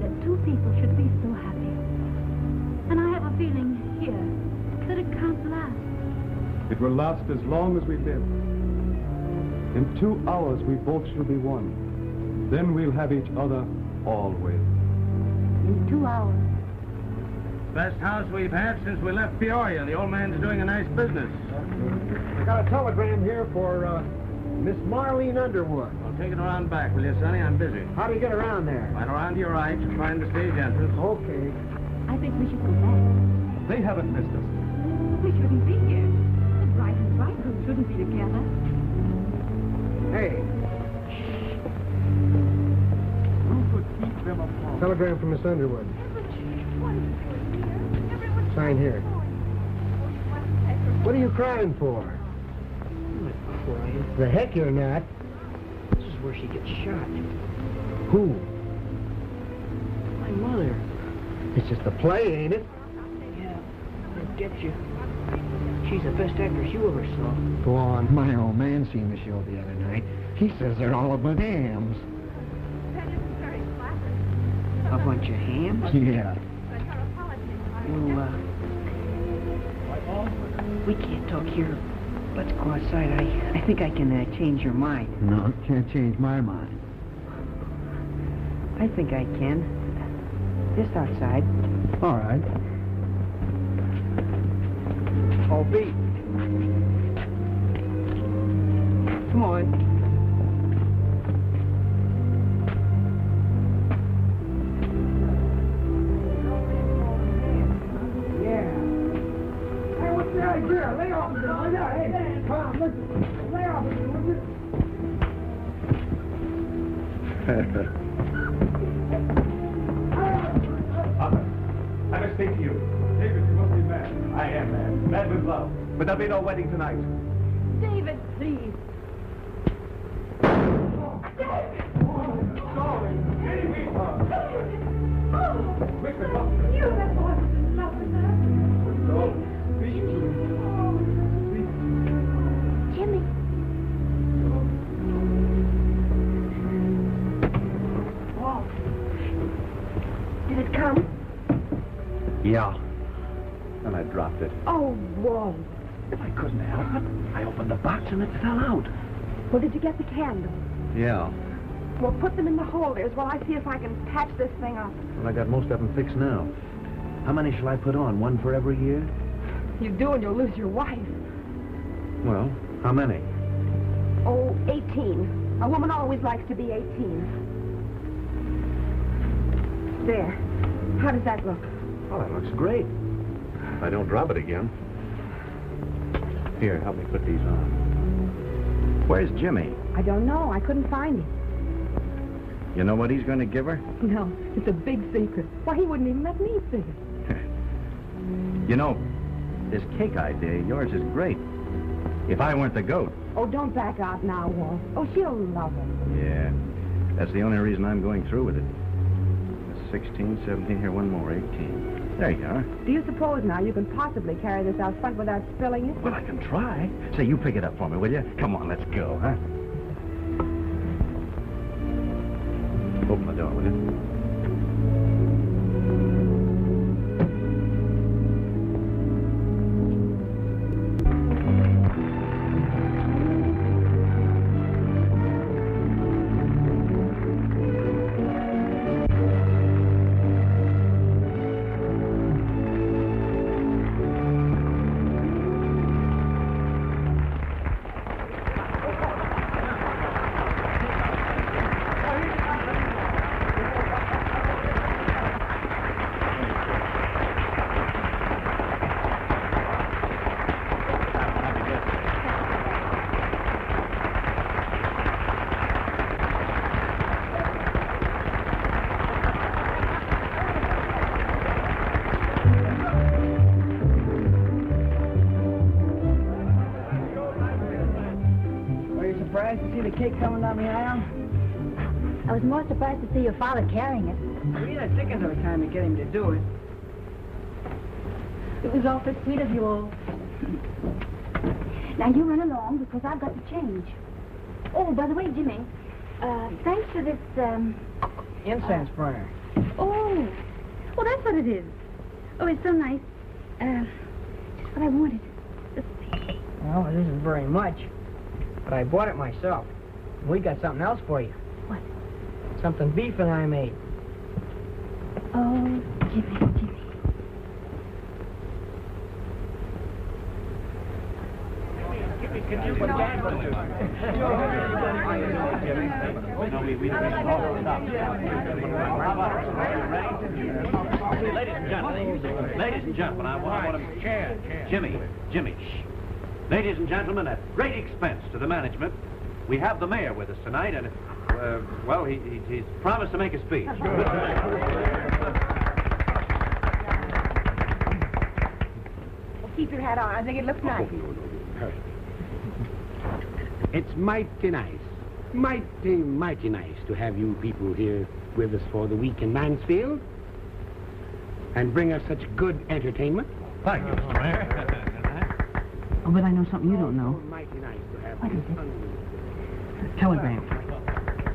that two people should be so happy. And I have a feeling here that it can't last. It will last as long as we live. In 2 hours, we both shall be one. Then we'll have each other always. In 2 hours. Best house we've had since we left Peoria. The old man's doing a nice business. I got a telegram here for Miss Marlene Underwood. Well, take it around back, will you, Sonny? I'm busy. How do you get around there? Right around to your right. You'll find the stage entrance. Okay. I think we should go back. They haven't missed us. We shouldn't be here. The bride and bridegroom shouldn't be together. Hey. Who could keep them apart? Telegram from Miss Underwood. Sign here. What are you crying for? I'm not crying. The heck you're not. This is where she gets shot. Who? My mother. It's just a play, ain't it? Yeah, I get you. She's the best actress you ever saw. Go on. My old man seen the show the other night. He says they're all about hams. A bunch of hams? Yeah. Well, we can't talk here. Let's go outside. I think I can change your mind. No, can't change my mind. I think I can. Just outside. All right. Oh, Pete. Come on. Yeah, lay off of it. Yeah, hey, come on, listen. Lay off of it, will you? Arthur, I must speak to you. David, you must be mad. I am mad. Mad with love. But there'll be no wedding tonight. David, please. You have fallen in love with her. Jimmy. Walt. Did it come? Yeah. And I dropped it. Oh, Walt. I couldn't help it. I opened the box and it fell out. Well, did you get the candles? Yeah. Well, put them in the holders while I see if I can patch this thing up. Well, I got most of them fixed now. How many shall I put on? One for every year? You do and you'll lose your wife. Well, how many? Oh, 18. A woman always likes to be 18. There. How does that look? Oh, that looks great. If I don't drop it again. Here, help me put these on. Where's Jimmy? I don't know. I couldn't find him. You know what he's going to give her? No, it's a big secret. Why, he wouldn't even let me see it. You know, this cake idea of yours is great. If I weren't the goat. Oh, don't back out now, Walt. Oh, she'll love it. Yeah, that's the only reason I'm going through with it. 16, 17, here, one more, 18. There you are. Do you suppose now you can possibly carry this out front without spilling it? Well, I can try. Say, you pick it up for me, will you? Come on, let's go, huh? Open the door, will you? Surprised to see the cake coming down the aisle? I was more surprised to see your father carrying it. We had a ticket every time to get him to do it. It was awfully sweet of you all. Now, you run along, because I've got to change. Oh, by the way, Jimmy, thanks for this, Incense burner. Oh, well, that's what it is. Oh, it's so nice. Just what I wanted. Well, it isn't very much, but I bought it myself. We got something else for you. What? Something Beef and I made. Oh, Jimmy. Ladies and gentlemen, I want to... Jimmy, shh. Ladies and gentlemen, at great expense to the management, we have the mayor with us tonight, and, well, he's promised to make a speech. Well, keep your hat on. I think it looks nice. It's mighty nice. Mighty nice to have you people here with us for the week in Mansfield and bring us such good entertainment. Thank you, Mr. Mayor. Oh, but I know something you don't know. Mighty nice to have What you. is it? Telegram.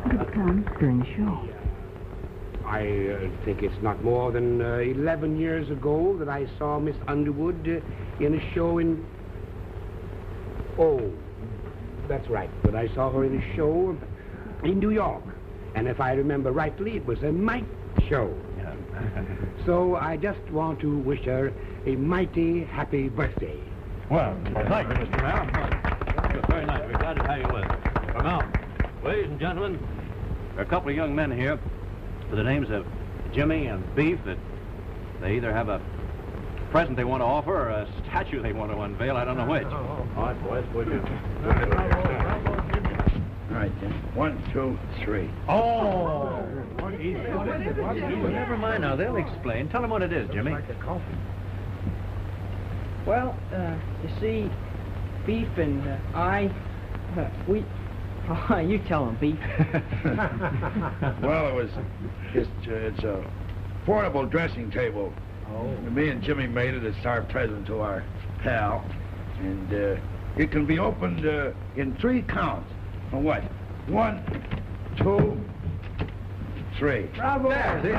When did it come? During the show. I think it's not more than 11 years ago that I saw Miss Underwood in a show in... Oh, that's right. But I saw her in a show in New York. And if I remember rightly, it was a mite show. So I just want to wish her a mighty happy birthday. Well, thank you, Mr. Mayor. You're very nice. We're glad to have you with us. Well, now, ladies and gentlemen, there are a couple of young men here with the names of Jimmy and Beef that they either have a present they want to offer or a statue they want to unveil. I don't know which. All right, boys, would you? All right, Jim. 1, 2, 3. Oh! Never mind now. They'll explain. Tell them what it is, Jimmy. Well, you see, Beef and I, we... Oh, you tell him, Beef. Well, it's a portable dressing table. Oh. Me and Jimmy made it. It's our present to our pal. And it can be opened in 3 counts. For what? 1, 2, 3. Bravo! Hey,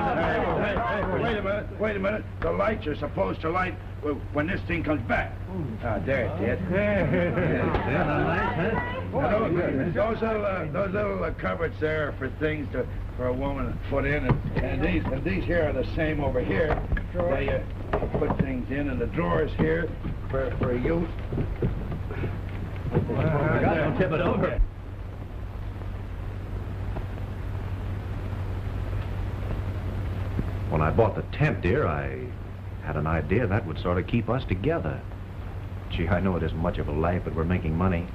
wait a minute. The lights are supposed to light when this thing comes back. There it is. Those little cupboards there are for things for a woman to put in, and these here are the same over here. They put things in, and the drawers here for use. Don't tip it over. When I bought the tent, dear, I had an idea that would sort of keep us together. Gee, I know it isn't much of a life, but we're making money.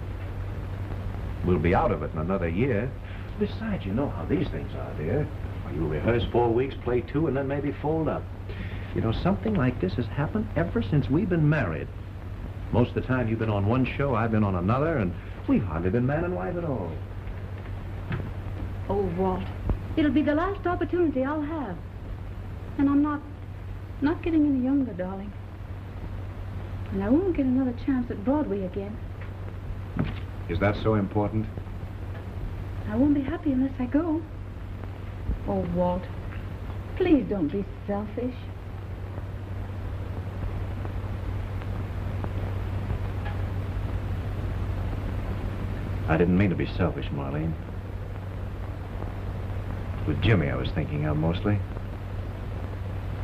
We'll be out of it in another year. Besides, you know how these things are, dear. You rehearse 4 weeks, play 2, and then maybe fold up. You know, something like this has happened ever since we've been married. Most of the time you've been on one show, I've been on another, and we've hardly been man and wife at all. Oh, Walt, it'll be the last opportunity I'll have. And I'm not getting any younger, darling. And I won't get another chance at Broadway again. Is that so important? I won't be happy unless I go. Oh, Walt, please don't be selfish. I didn't mean to be selfish, Marlene. With Jimmy, I was thinking of mostly.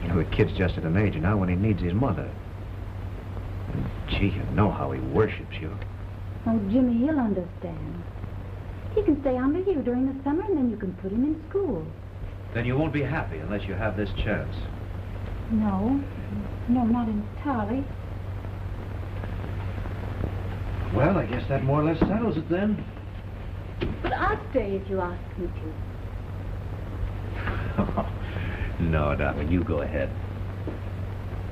You know, the kid's just at an age now when he needs his mother. And, gee, you know how he worships you. Oh, Jimmy, he'll understand. He can stay under you during the summer, and then you can put him in school. Then you won't be happy unless you have this chance. No, not entirely. Well, I guess that more or less settles it then. But I'll stay if you ask me to. No, darling, you go ahead.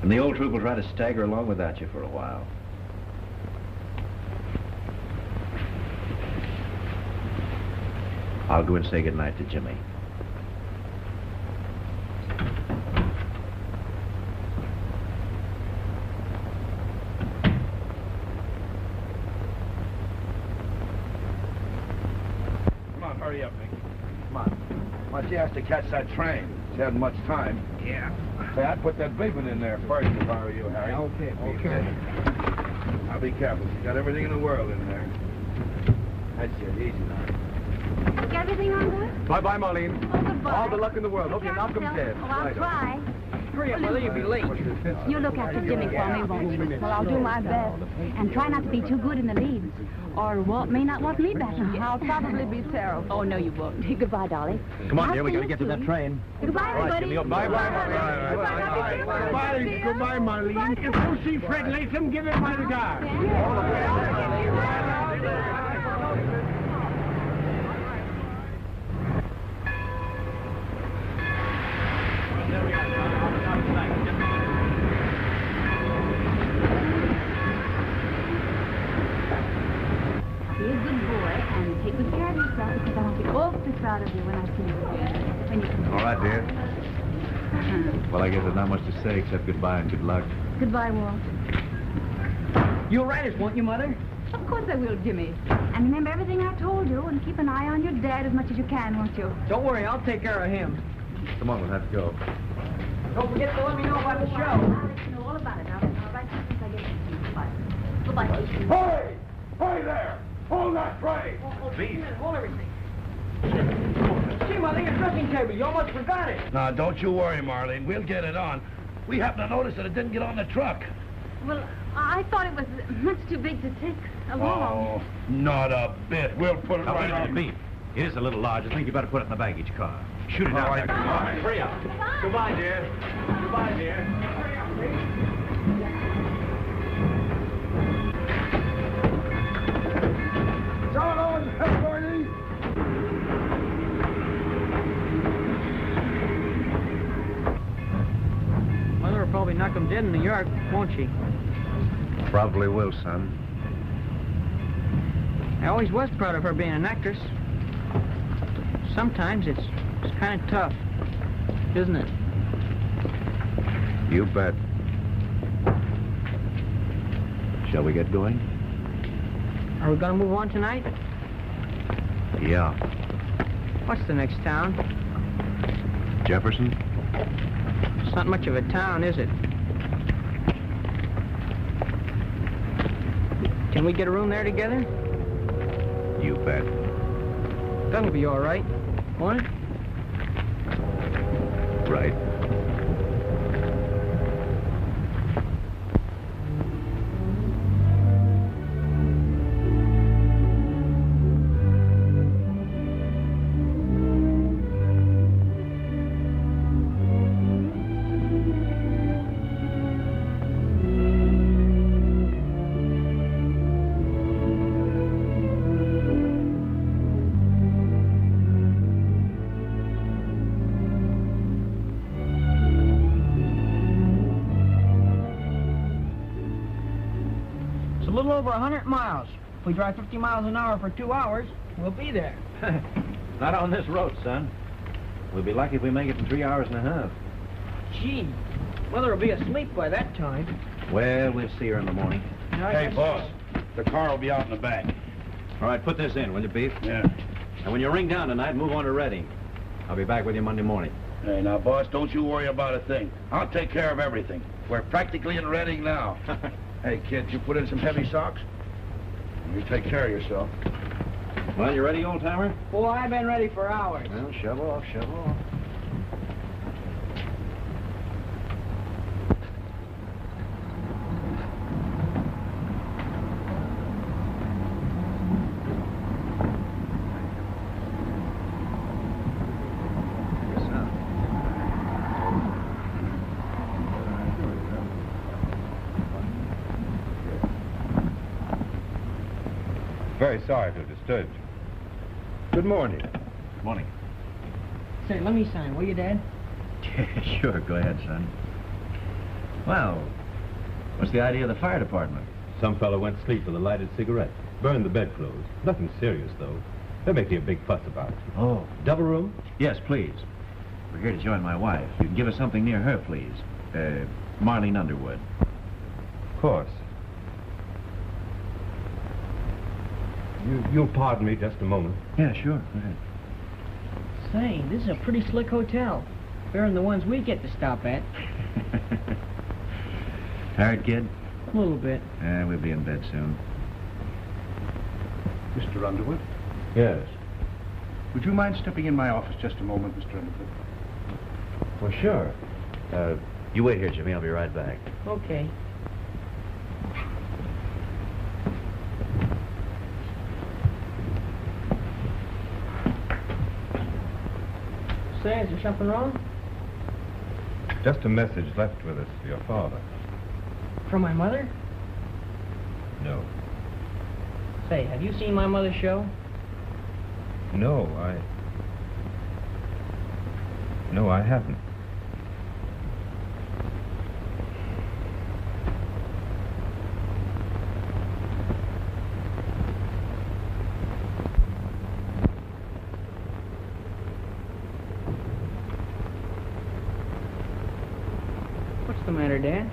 And the old troop will try to stagger along without you for a while. I'll go and say goodnight to Jimmy. Come on, hurry up, Mickey. Come on. Why, she has to catch that train. you hadn't much time. Yeah. Say, I'd put that bacon in there first if I were you, Harry. Okay. Now be careful. You got everything in the world in there. That's it. Easy now. Is everything on good? Bye-bye, Marlene. Oh, goodbye. All the luck in the world. Hope you knock 'em dead. Oh, I'll try. Hurry up, Mother, you'll be late. You look after Jimmy for me, won't you? Well, I'll do my best. And try not to be too good in the leads. Or Walt may not want me back. I'll probably be terrible. Oh, no, you won't. Goodbye, Dolly. Come on, I'll dear, we see got to you get to that soon. train. Goodbye, everybody. Bye-bye, Goodbye, Marlene. If you see Fred Latham, give him my regards. Be a good boy and take good care of yourself because I'll be awfully proud of you when I see you again. When you come All right, dear. Well, I guess there's not much to say except goodbye and good luck. Goodbye, Walt. You'll write us, won't you, Mother? Of course I will, Jimmy. And remember everything I told you and keep an eye on your dad as much as you can, won't you? Don't worry, I'll take care of him. Come on, we'll have to go. Don't forget to let me know about the show. I'll let you know all about it. I'll write you since I get to you. Goodbye. Goodbye, Steve. Hey! Hey there! Hold that tray! Hold everything. See, Mother, your dressing table. You almost forgot it. Now, don't you worry, Marlene. We'll get it on. We happened to notice that it didn't get on the truck. Well, I thought it was much too big to take along. Oh, not a bit. We'll put it Now, right wait a minute, on. Beef. It is a little large. I think you better put it in the baggage car. Shoot it All out right, there. come on. Hurry up. Goodbye, dear. Goodbye, dear. John on, everybody! Mother will probably knock him dead in New York, won't she? Probably will, son. I always was proud of her being an actress. Sometimes it's kind of tough, isn't it? You bet. Shall we get going? Are we going to move on tonight? Yeah. What's the next town? Jefferson? It's not much of a town, is it? Can we get a room there together? You bet. That'll be all right, won't it? Right. It's a little over 100 miles. If we drive 50 miles an hour for 2 hours, we'll be there. Not on this road, son. We'll be lucky if we make it in 3 hours and a half. Gee, Mother will be asleep by that time. Well, we'll see her in the morning. Hey, boss, the car will be out in the back. All right, put this in, will you, Beef? Yeah. And when you ring down tonight, move on to Reading. I'll be back with you Monday morning. Hey, now, boss, don't you worry about a thing. I'll take care of everything. We're practically in Reading now. Hey, kid, you put in some heavy socks? You take care of yourself. Well, you ready, old-timer? Boy, I've been ready for hours. Well, shovel off, shovel off. Very sorry to have disturbed you. Good morning. Morning. Say, let me sign, will you, Dad? Sure, go ahead, son. Well, what's the idea of the fire department? Some fellow went to sleep with a lighted cigarette. Burned the bedclothes. Nothing serious, though. They're making a big fuss about it. Oh. Double room? Yes, please. We're here to join my wife. You can give us something near her, please. Marlene Underwood. Of course. You'll pardon me just a moment. Yeah, sure. Go ahead. Say, this is a pretty slick hotel. Better than the ones we get to stop at. Tired, kid? A little bit. We'll be in bed soon. Mr. Underwood, Yes. would you mind stepping in my office just a moment, Mr. Underwood? Well, sure. You wait here, Jimmy. I'll be right back. Okay. Say, is there something wrong? Just a message left with us for your father. From my mother? No. Say, have you seen my mother's show? No, I haven't. What's the matter, Dad?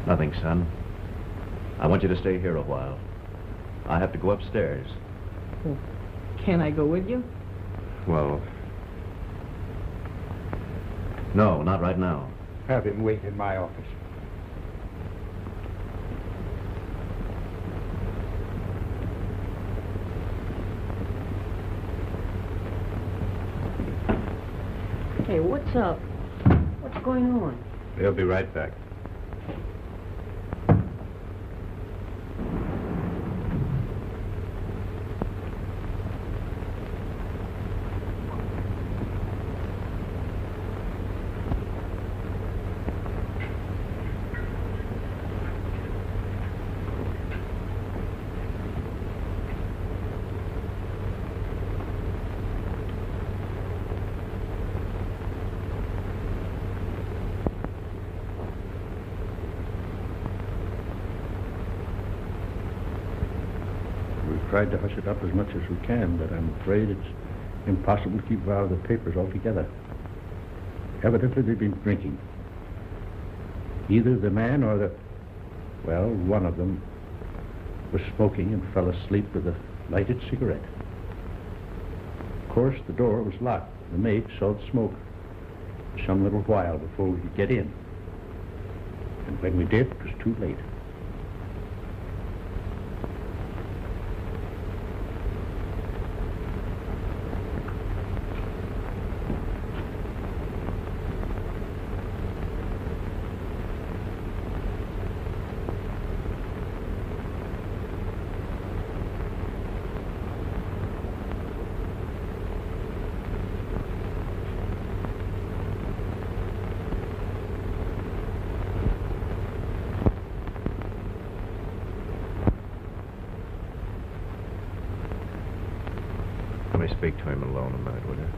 Nothing, son. I want you to stay here a while. I have to go upstairs. Well, can I go with you? Well... No, not right now. Have him wait in my office. Hey, what's up? What's going on? They'll be right back. Tried to hush it up as much as we can, but I'm afraid it's impossible to keep it out of the papers altogether. Evidently, they've been drinking. Either the man or one of them was smoking and fell asleep with a lighted cigarette. Of course, the door was locked. The maid saw the smoke for some little while before we could get in. And when we did, it was too late. Let me speak to him alone a minute, will you?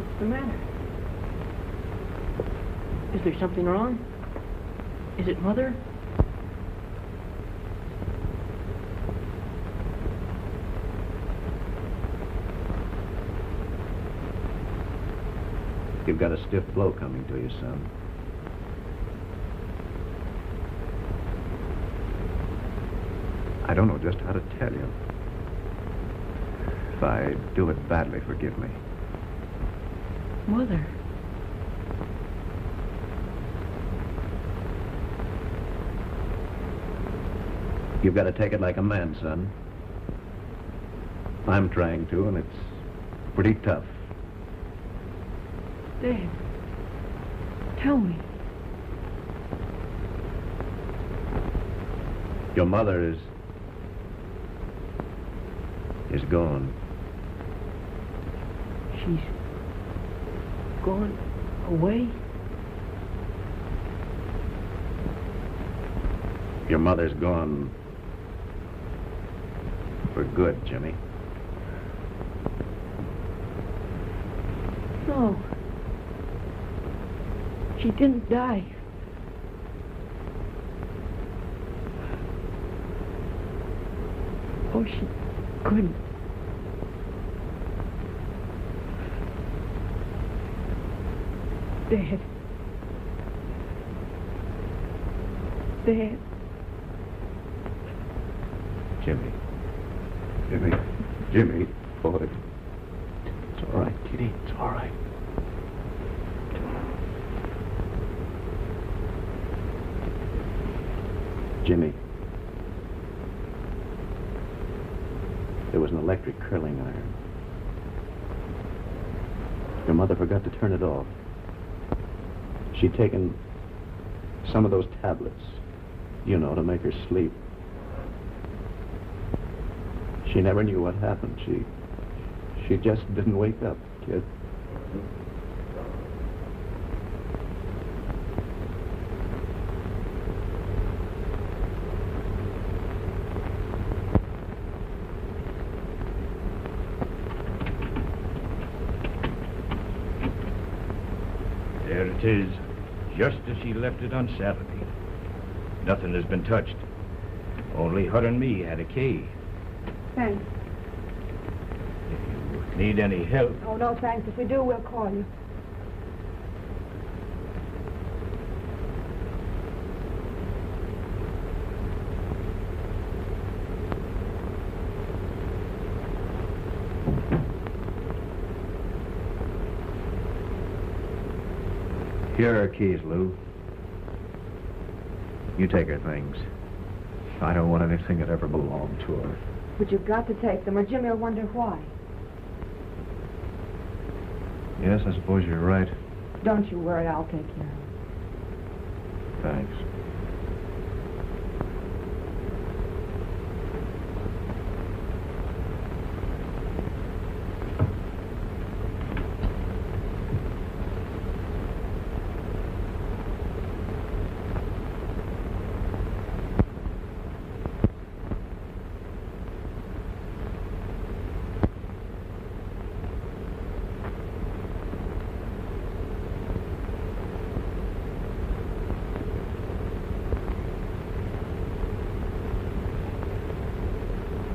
What's the matter? Is there something wrong? Is it Mother? You've got a stiff blow coming to you, son. I don't know just how to tell you. If I do it badly, forgive me. Mother. You've got to take it like a man, son. I'm trying to, and it's pretty tough. Dad, tell me. Your mother is gone. She's gone away? Your mother's gone for good, Jimmy. No. She didn't die. Oh, she couldn't. Dad. Dad. Jimmy. Jimmy, boy. It's all right, Kitty. It's all right. Jimmy. There was an electric curling iron. Your mother forgot to turn it off. She'd taken some of those tablets, you know, to make her sleep. She never knew what happened. She just didn't wake up, kid. There it is, just as she left it on Saturday. Nothing has been touched. Only her and me had a key. Thanks. If you need any help, Oh, no, thanks. If we do, we'll call you. Here are her keys, Lou. You take her things. I don't want anything that ever belonged to her. But you've got to take them, or Jimmy will wonder why. Yes, I suppose you're right. Don't you worry, I'll take care of it. Thanks.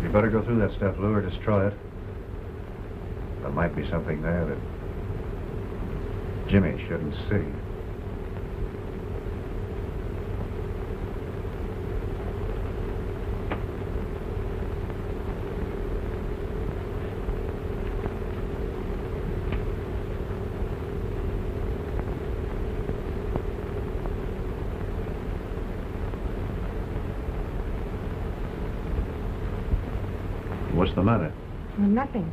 You better go through that stuff, Lou, or destroy it. There might be something there that Jimmy shouldn't see. What's the matter? Well, nothing.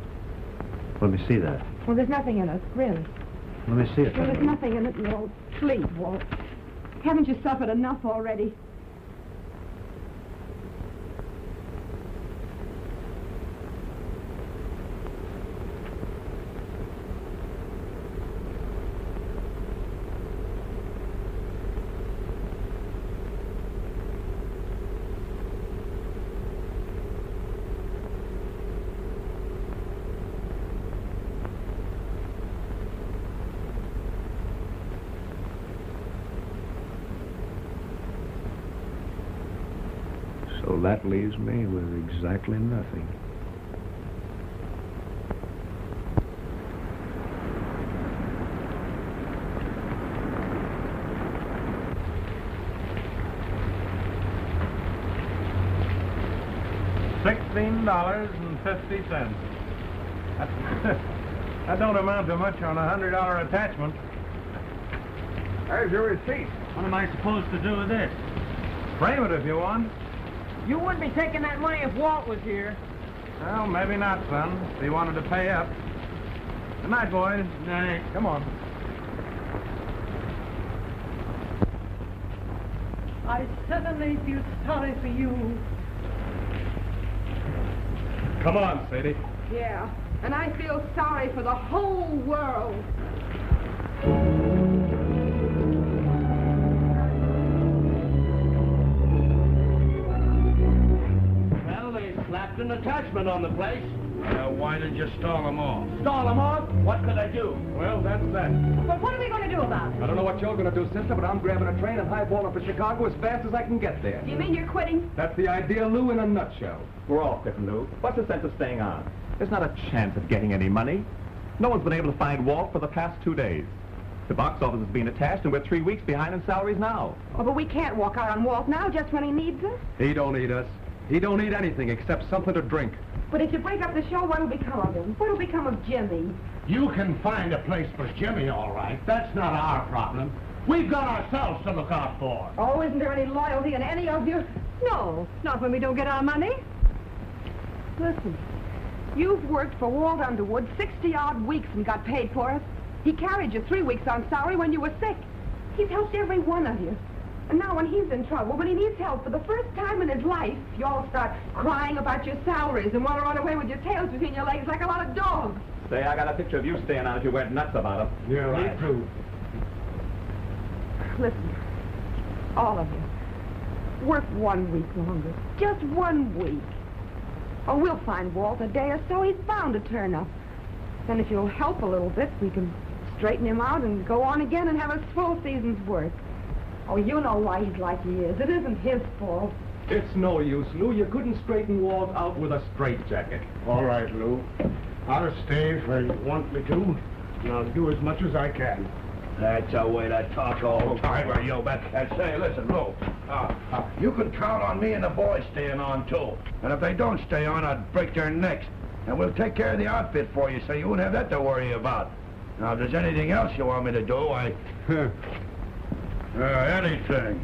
Let me see that. Well, there's nothing in it, really. Let me see it. Well, there's nothing in it. No, sleep, Walt. Haven't you suffered enough already? So that leaves me with exactly nothing. $16.50. That don't amount to much on a $100 attachment. There's your receipt. What am I supposed to do with this? Frame it if you want. You wouldn't be taking that money if Walt was here. Well, maybe not, son. If he wanted to pay up. Good night, boys. Night. Come on. I suddenly feel sorry for you. Come on, Sadie. Yeah, and I feel sorry for the whole world. Well, they slapped an attachment on the place. Why did you stall them off? Stall them off? What could I do? Well, that's that. But what are we going to do about it? I don't know what you're going to do, sister, but I'm grabbing a train and highballing for Chicago as fast as I can get there. Do you mean you're quitting? That's the idea, Lou, in a nutshell. We're all quitting, Lou. What's the sense of staying on? There's not a chance of getting any money. No one's been able to find Walt for the past 2 days. The box office is being attached, and we're 3 weeks behind in salaries now. Oh, but we can't walk out on Walt now just when he needs us. He don't need us. He don't need anything except something to drink. But if you break up the show, what'll become of him? What'll become of Jimmy? You can find a place for Jimmy, all right. That's not our problem. We've got ourselves to look out for. Oh, isn't there any loyalty in any of you? No, not when we don't get our money. Listen, you've worked for Walt Underwood 60-odd weeks and got paid for it. He carried you 3 weeks on salary when you were sick. He's helped every one of you. And now when he's in trouble, when he needs help for the first time in his life, you all start crying about your salaries and want to run away with your tails between your legs like a lot of dogs. Say, I got a picture of you staying on if you went nuts about him. You're right. Me too. Listen, all of you, work 1 week longer. Just 1 week. Or we'll find Walt a day or so. He's bound to turn up. Then if you'll help a little bit, we can straighten him out and go on again and have a full season's work. Oh, you know why he's like he is. It isn't his fault. It's no use, Lou. You couldn't straighten Walt out with a straitjacket. All right, Lou. I'll stay where you want me to, and I'll do as much as I can. That's a way to talk all the time, or you bet. And say, listen, Lou, you can count on me and the boys staying on, too. And if they don't stay on, I'll break their necks. And we'll take care of the outfit for you, so you won't have that to worry about. Now, if there's anything else you want me to do, anything.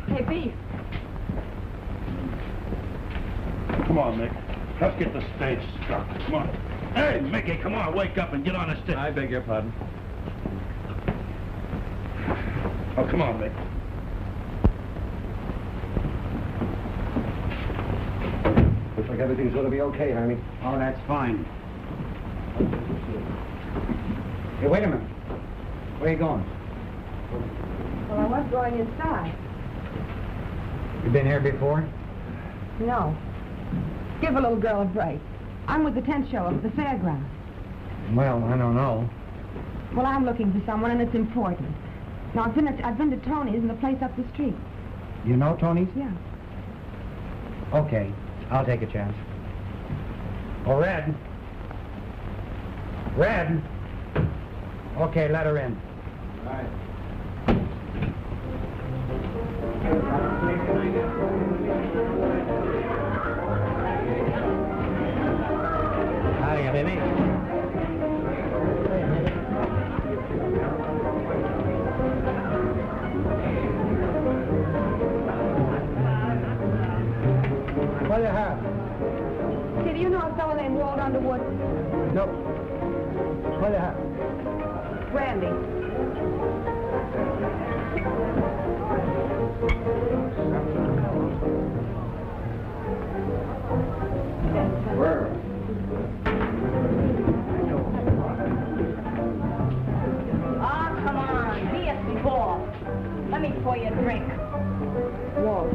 Hey, Beef. Come on, Mick. Let's get the stage started. Come on. Hey, Mickey, come on, wake up and get on the stick. I beg your pardon. Oh, come on, Mick. Looks like everything's going to be okay, honey. Oh, that's fine. Hey, wait a minute. Where are you going? Well, I was going inside. You been here before? No. Give a little girl a break. I'm with the tent show at the fairground. Well, I don't know. Well, I'm looking for someone, and it's important. Now, I've been to Tony's and the place up the street. You know Tony's? Yeah. Okay, I'll take a chance. Oh, Red. Red. Okay, let her in. All right. Hiya, baby. What do you have? Hey, do you know a fellow named Walt Underwood? No. What do you have? Randy. Where? Ah, come on. Be a sport. Let me pour you a drink. Walt.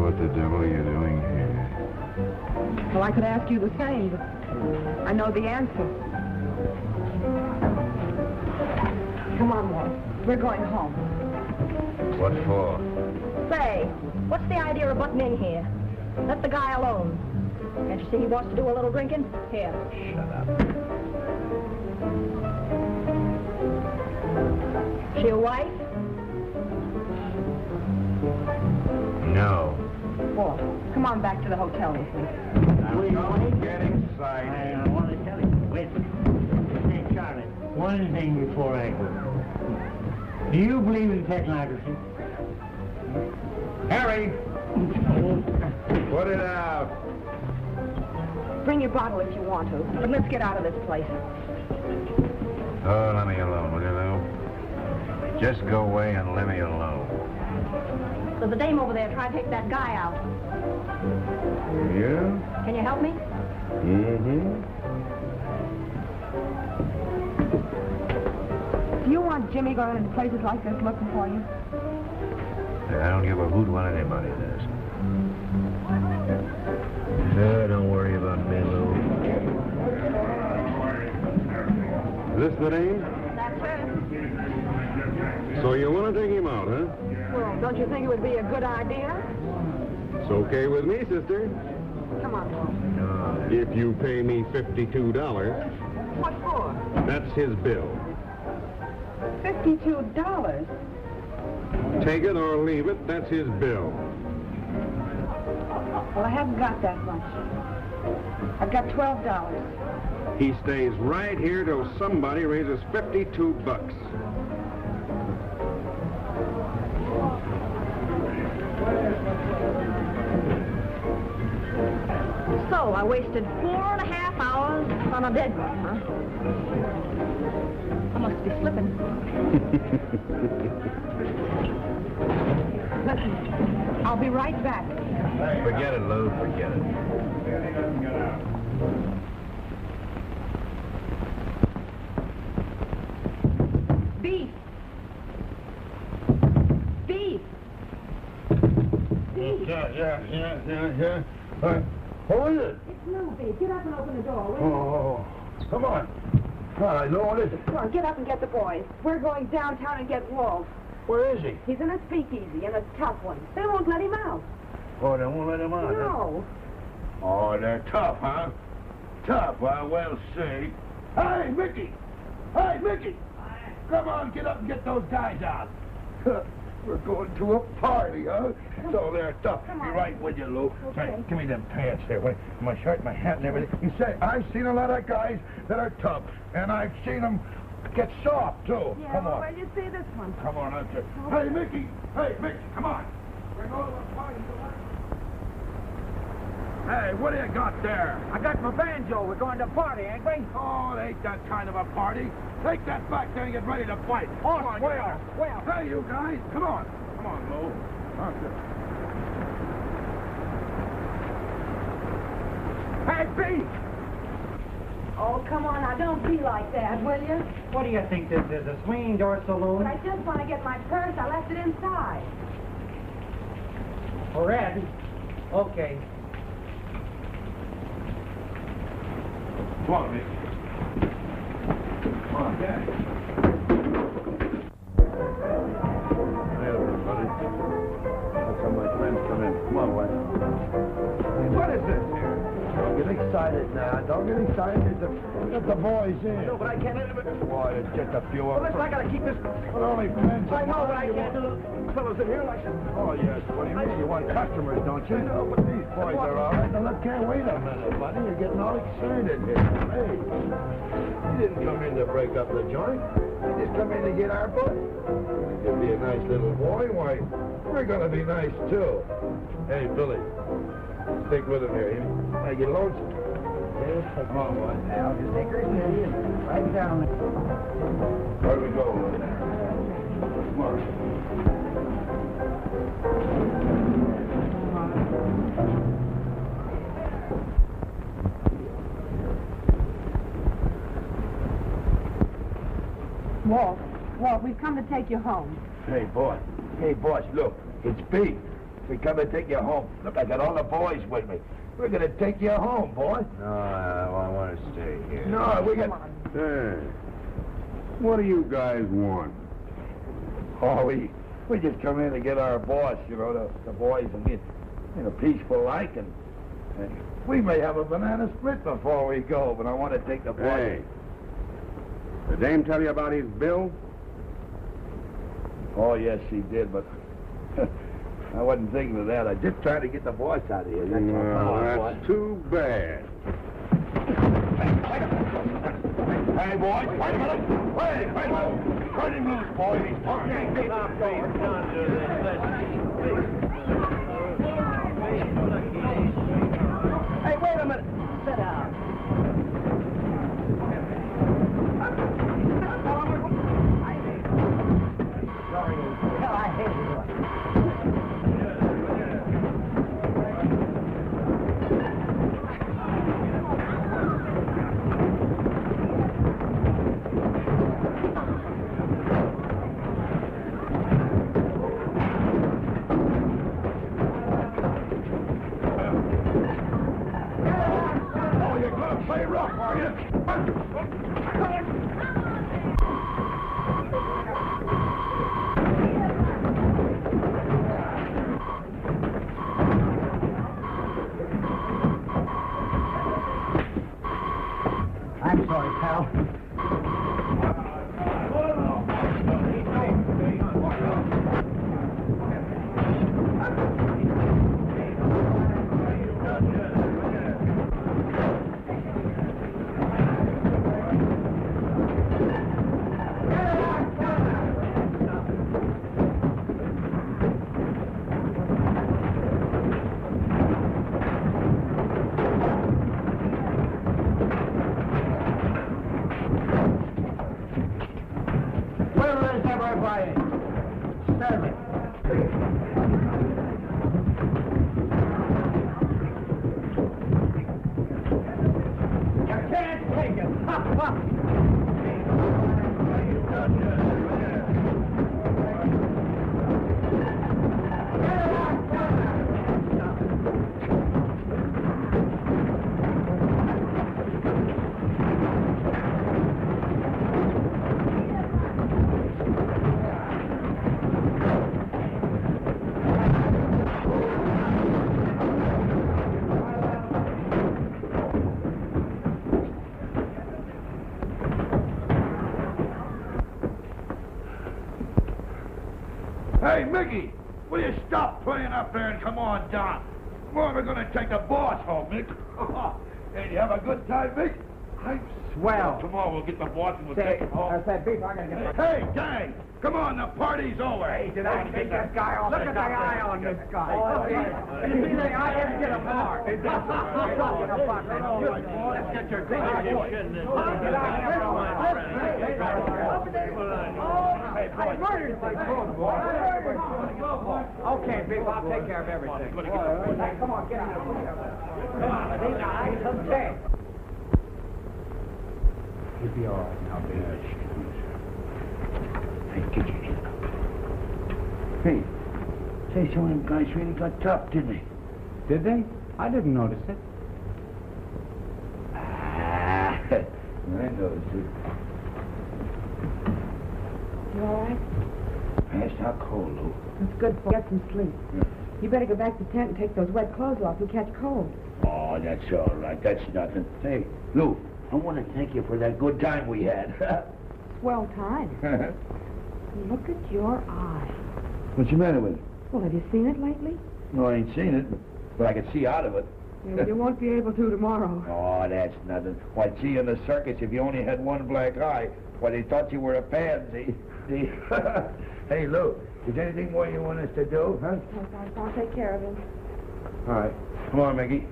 What the devil are you doing here? Well, I could ask you the same, but I know the answer. Come on, Walt. We're going home. What for? Say, what's the idea of butting in here? Let the guy alone. Can't you see he wants to do a little drinking? Here. Shut up. She your wife? No. Walt, come on back to the hotel with me. Don't get excited. I want to tell you. Wait. Hey, Charlie, one thing before I go. Do you believe in technocracy? Harry! Put it out. Bring your bottle if you want to, but let's get out of this place. Oh, let me alone, will you, Lou? Just go away and let me alone. There's a dame over there trying to take that guy out. Yeah? Can you help me? Mm-hmm. Do you want Jimmy going into places like this looking for you? I don't give a hoot what anybody does. Don't worry about me, Lou. Is this the name? That's it. So you want to take him out, huh? Well, don't you think it would be a good idea? It's okay with me, sister. Come on, Paul. If you pay me $52, What for? that's his bill. $52. Take it or leave it, that's his bill. Well, I haven't got that much. I've got $12. He stays right here till somebody raises $52. So, I wasted 4.5 hours on a dead one, huh? I must be slipping. Listen, I'll be right back. Forget it, Lou. Forget it. Beef. Beef. Yeah. Who is it? It's Lou, Beef. Get up and open the door, will you? Oh, come on. All right, Lou, what is it? Come on, get up and get the boys. We're going downtown and get Wolf. Where is he? He's in a speakeasy, in a tough one. They won't let him out. Oh, they won't let him out, huh? No. Oh, they're tough, huh? Tough, huh? Well, see. Hey, Mickey! Hey, Mickey! Come on, get up and get those guys out. We're going to a party, huh? So they're tough. Be right with you, Lou. Okay. Hey, give me them pants there. Wait, my shirt, my hat, and everything. You say, I've seen a lot of guys that are tough, and I've seen them get soft, too. Yeah, Come on. well, you see this one. Come on, up there. Hey, Mickey! Hey, Mickey, come on. We're going to a party. Hey, what do you got there? I got my banjo. We're going to a party, ain't we? Oh, it ain't that kind of a party. Take that back there and get ready to fight. Oh, Come on, well. Hey, you guys, come on. Come on, Lou. Okay. Hey, Beef! Oh, come on now, don't be like that, will you? What do you think this is, a swinging door saloon? But I just want to get my purse. I left it inside. Red? Okay. Come on, Mickey. Come on, Daddy. Hey, everybody. Let's have my friends come in. Come on, Wes. What is this here? Don't get excited now. Don't get excited. Get the boys in. No, but I can't let them... Boy, there's just a few of Well, them. listen, I gotta keep this... But only friends. I know, but I can't do fellows in here like this. Oh, yes. What do you mean? You want customers, don't you? No, but these boys are all right. Now, look, can't wait a minute, buddy. You're getting all excited here. Hey, you didn't come in to break up the joint. You just come in to get our butt. You'll be a nice little boy. Why, we're going to be nice, too. Hey, Billy, stick with him here. Hey, get lonesome. Come on, boy. Now, just take her steady and right down there. Where we go? Come on. Walt, we've come to take you home. Hey, boy. Hey, boss, look. It's Pete. We come to take you home. Look, I got all the boys with me. We're going to take you home, boy. No, I want to stay here. No, we got... Hey, what do you guys want? Oh, we just come in to get our boss, you know, the boys and me, in a peaceful like, and we may have a banana split before we go, but I want to take the boys. Hey, the dame tell you about his bill? Oh, yes, she did, but I wasn't thinking of that. I just tried to get the boss out of here. That's all. That's too bad. Hey, boys, wait a minute. Wait a minute. Turn him loose, boys. Okay, get off, Hey, wait a minute. Sit down. Hell, I hate it. Quiet. Servant. You can't take it. Hey, Mickey, will you stop playing up there and come on down? We're going to take the boss home, Mick. Hey, you have a good time, Mick? I'm swell. Tomorrow we'll get the boss and we'll take him home. I said, Beef, I'm going to get... Hey, gang, come on, the party's over. Hey, did I take this guy off? Look at the eye on this guy. You see the eye? Let's get a mark. Let's get your thing. I murdered my phone, boy. Okay, Beef, I'll take care of everything. Come on, get out of here. Come on, these eyes some tape. You'll be all right now, Beef. Hey, get your hand up. Hey, say, some of them guys really got tough, didn't they? Did they? I didn't notice it. I noticed it. You all right? Passed out cold, Lou. That's good. Get some sleep. You better go back to the tent and take those wet clothes off. You'll catch cold. Oh, that's all right. That's nothing. Hey, Lou, I want to thank you for that good time we had. Swell time. Look at your eye. What's the matter with it? Well, have you seen it lately? No, I ain't seen it, but I can see out of it. Yeah, you won't be able to tomorrow. Oh, that's nothing. Why, I'd see you in the circus if you only had one black eye. Why, they thought you were a pansy. Hey, Lou, is there anything more you want us to do, huh? I'll take care of him. All right. Come on, Mickey.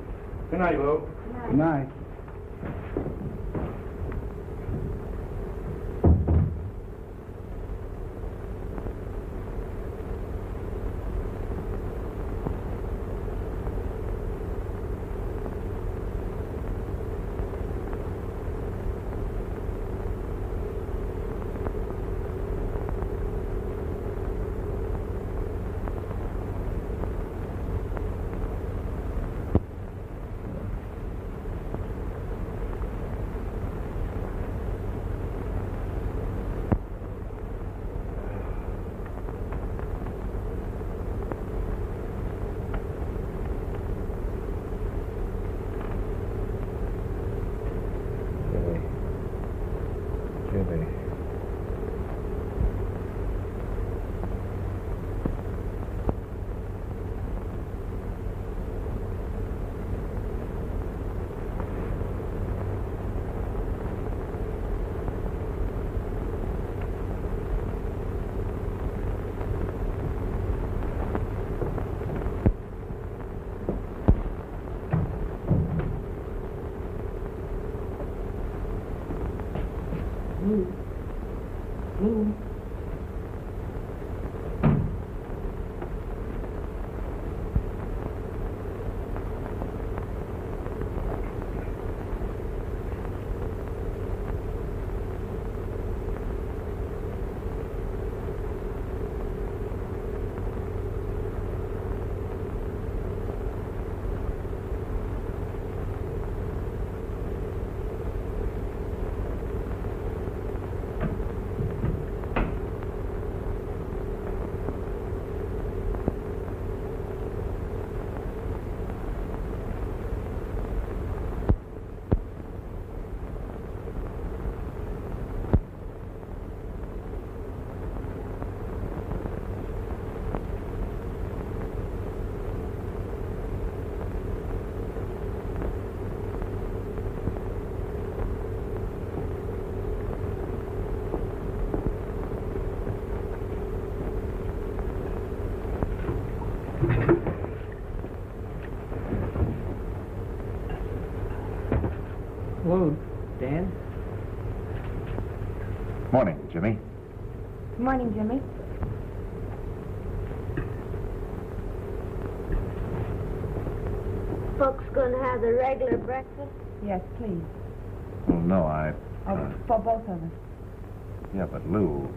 Good night, Lou. Good night. Hello, Dan. Morning, Jimmy. Good morning, Jimmy. Folks gonna have the regular breakfast? Yes, please. Well, no, For both of us. Yeah, but Lou...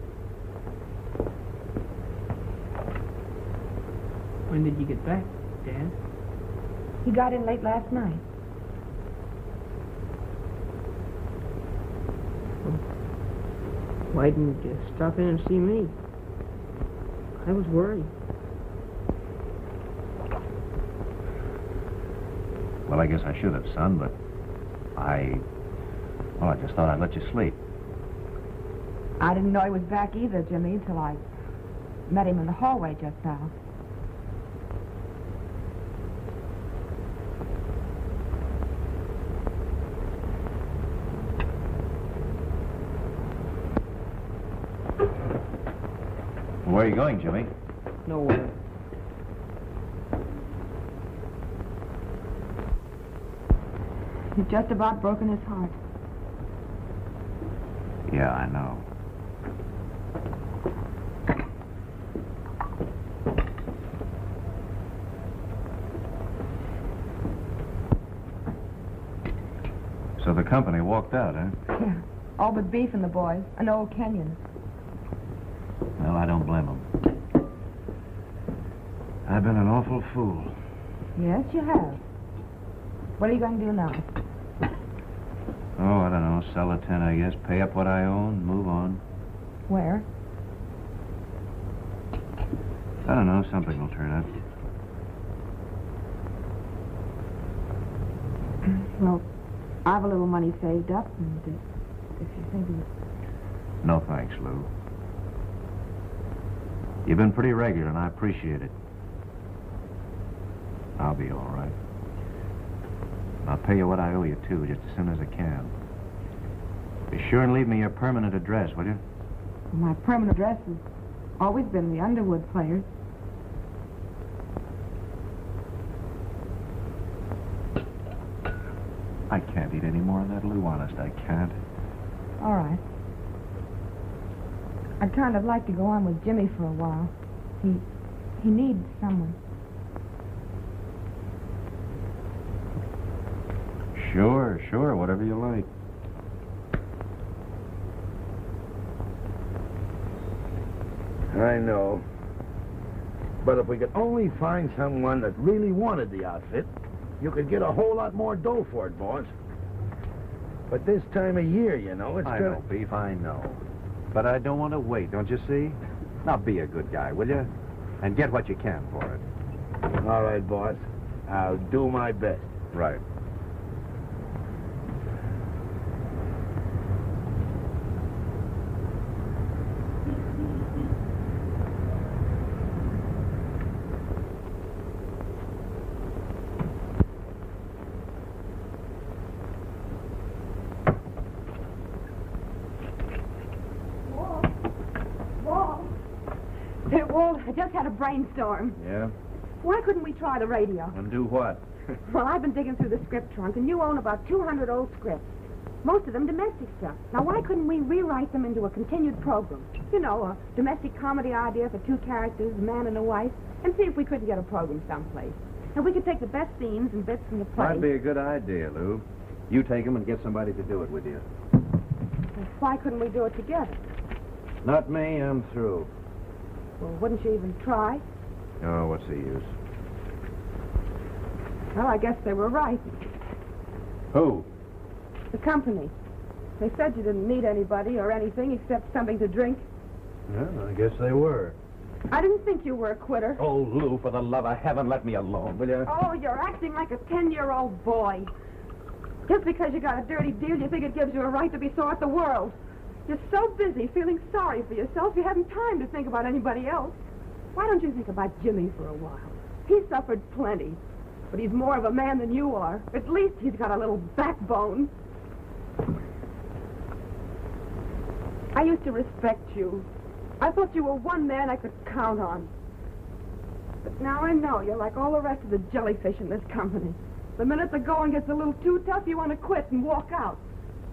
When did you get back, Dad? He got in late last night. Why didn't you stop in and see me? I was worried. Well, I guess I should have, son, but Well, I just thought I'd let you sleep. I didn't know he was back either, Jimmy, until I met him in the hallway just now. Where are you going, Jimmy? Nowhere. He's just about broken his heart. Yeah, I know. So the company walked out, huh? Yeah. All but Beef and the boys, and old Kenyon. Well, I don't blame them. I've been an awful fool. Yes, you have. What are you going to do now? Oh, I don't know. Sell a tent, I guess. Pay up what I own, move on. Where? I don't know. Something will turn up. Well, I have a little money saved up, and if you think of... No thanks, Lou. You've been pretty regular, and I appreciate it. I'll be all right. I'll pay you what I owe you, too, just as soon as I can. Be sure and leave me your permanent address, will you? My permanent address has always been the Underwood Players. I can't eat any more of that, Lou. Honest, I can't. All right. I'd kind of like to go on with Jimmy for a while. He needs someone. Sure, whatever you like. I know. But if we could only find someone that really wanted the outfit, you could get a whole lot more dough for it, boss. But this time of year, you know, it's... I know, Beef, I know. But I don't want to wait, don't you see? Now be a good guy, will you? And get what you can for it. All right, boss. I'll do my best. Right. Walt, I just had a brainstorm. Yeah? Why couldn't we try the radio? And do what? Well, I've been digging through the script trunk, and you own about 200 old scripts. Most of them domestic stuff. Now, why couldn't we rewrite them into a continued program? You know, a domestic comedy idea for two characters, a man and a wife, and see if we couldn't get a program someplace. And we could take the best scenes and bits from the play. That'd be a good idea, Lou. You take them and get somebody to do it with you. Well, why couldn't we do it together? Not me, I'm through. Well, wouldn't you even try? Oh, what's the use? Well, I guess they were right. Who? The company. They said you didn't need anybody or anything except something to drink. Well, I guess they were. I didn't think you were a quitter. Oh, Lou, for the love of heaven, let me alone, will you? Oh, you're acting like a 10-year-old boy. Just because you got a dirty deal, you think it gives you a right to be sore at the world. You're so busy feeling sorry for yourself, you haven't time to think about anybody else. Why don't you think about Jimmy for a while? He suffered plenty, but he's more of a man than you are. At least he's got a little backbone. I used to respect you. I thought you were one man I could count on. But now I know you're like all the rest of the jellyfish in this company. The minute the going gets a little too tough, you want to quit and walk out.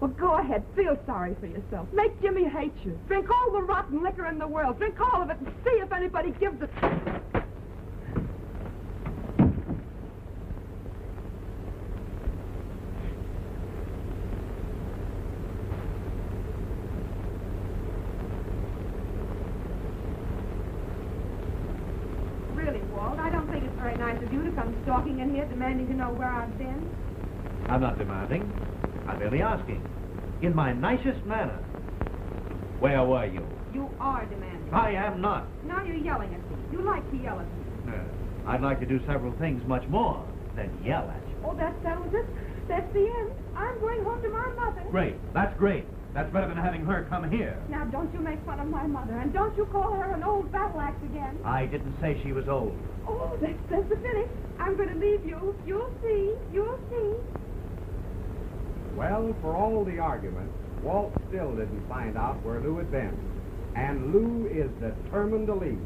Well, go ahead. Feel sorry for yourself. Make Jimmy hate you. Drink all the rotten liquor in the world. Drink all of it and see if anybody gives it. Really, Walt, I don't think it's very nice of you to come stalking in here demanding to know where I've been. I'm not demanding. I'm merely asking. In my nicest manner. Where were you? You are demanding. I am not. Now you're yelling at me. You like to yell at me. I'd like to do several things much more than yell at you. Oh, that settles it. That's the end. I'm going home to my mother. Great. That's great. That's better than having her come here. Now, don't you make fun of my mother, and don't you call her an old battle axe again. I didn't say she was old. Oh, that's the finish. I'm going to leave you. You'll see. You'll see. Well, for all the argument, Walt still didn't find out where Lou had been. And Lou is determined to leave.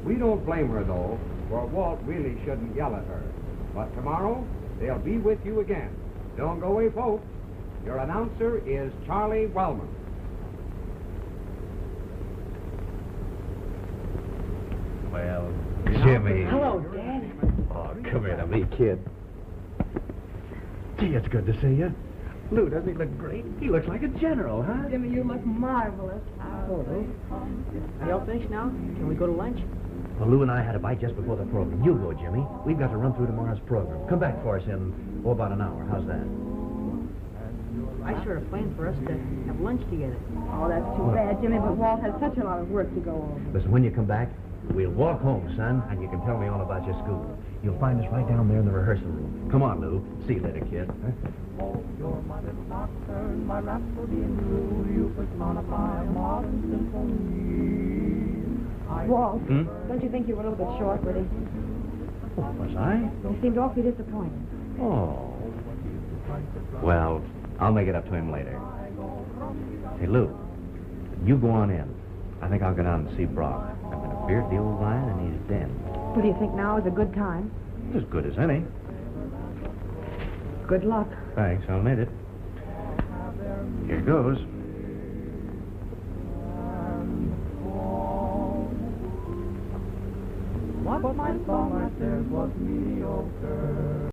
We don't blame her, though, for Walt really shouldn't yell at her. But tomorrow, they'll be with you again. Don't go away, folks. Your announcer is Charlie Wellman. Well, Jimmy. Hello, Dad. Oh, come here to me, kid. Gee, it's good to see you. Lou, doesn't he look great? He looks like a general, huh? Jimmy, you look marvelous. Are y'all finished now? Can we go to lunch? Well, Lou and I had a bite just before the program. You go, Jimmy. We've got to run through tomorrow's program. Come back for us in, about an hour. How's that? I sort of planned for us to have lunch together. Oh, that's too bad, Jimmy, but Walt has such a lot of work to go over. Listen, when you come back, we'll walk home, son, and you can tell me all about your school. You'll find us right down there in the rehearsal room. Come on, Lou. See you later, kid. Huh? My rhapsody in blue, you personify modern symphony. Walt, don't you think you were a little bit short with him? Oh, was I? You seemed awfully disappointed. Oh. Well, I'll make it up to him later. Hey, Lou, you go on in. I think I'll go down and see Brock. I'm going to beard the old lion in his den. What do you think now is a good time? As good as any. Good luck. Thanks, I'll need it. Here goes. What my song I said was mediocre